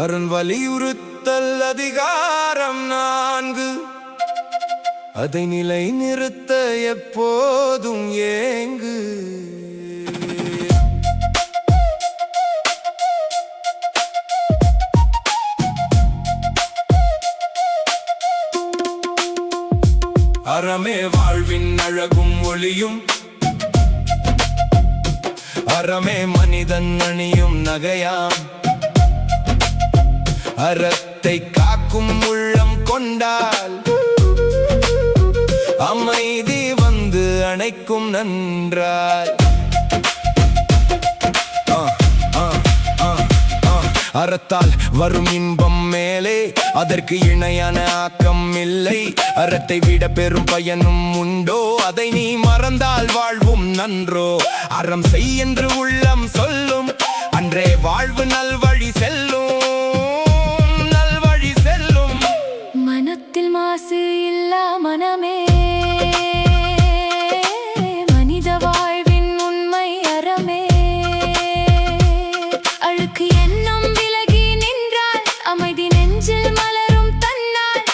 அரண் வலியுறுத்தல் அதிகாரம் 4 அதை நிலை நிறுத்த எப்போதும் ஏங்கு. அறமே வாழ்வின் அழகும் ஒளியும், அறமே மனிதன் அணியும் நகையாம். அறத்தை காக்கும் உள்ளம் கொண்டால் அமைதி வந்து அணைக்கும் நன்றாய். அறத்தால் வரும் இன்பம் மேலே, அதற்கு இணையான ஆக்கம் இல்லை. அறத்தை விட பெரும் பயனும் உண்டோ, அதை நீ மறந்தால் வாழ்வும் நன்றோ. அறம் செய் என்று உள்ளம் சொல்லும், அன்றே வாழ்வு நல்வழி செல்லும், நல்வழி செல்லும். மனத்தில் மாசு இல்லா மனமே மனித வாழ்வின் உண்மை அறமே. அழுக்கு எண்ணம் விலகி நின்றால் அமைதி நெஞ்சில் மலரும் தன்னால்.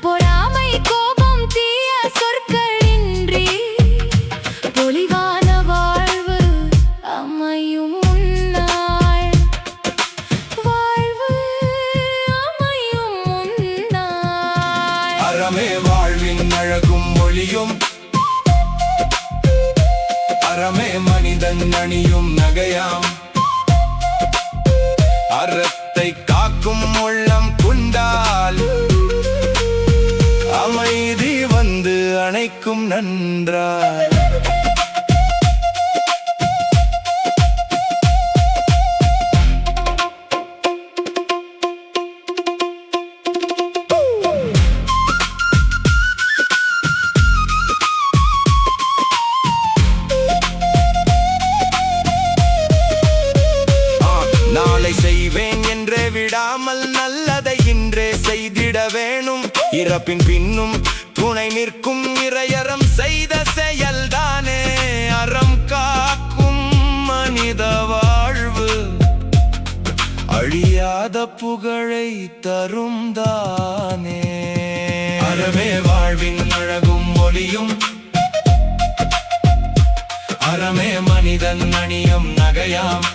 பொறாமை கோபம் தீய சொற்களின்றி பொலிவான வாழ்வு அமையும் முன்னாள். வாழ்வு அமையும் முன்னாள். அறமே வாழ்வின் அழகும் ஒளியும், அறமே மனிதன் அணியும் நகையாம். அறத்தை காக்கும் உள்ளம் கொண்டால் அமைதி வந்து அணைக்கும் நன்றாய். நாளை செய்வேன் என்றே விடாமல் நல்லதை இன்றே செய்திட வேணும். இறப்பின் பின்னும் துணை நிற்கும் இறையறம் செய்த செயல்தானே அறம் காக்கும் மனித வாழ்வு. அழியாத புகழை தரும் தானே. அறமே வாழ்வின் அழகும் ஒளியும், அறமே மனிதன் அணியும் நகையாம்.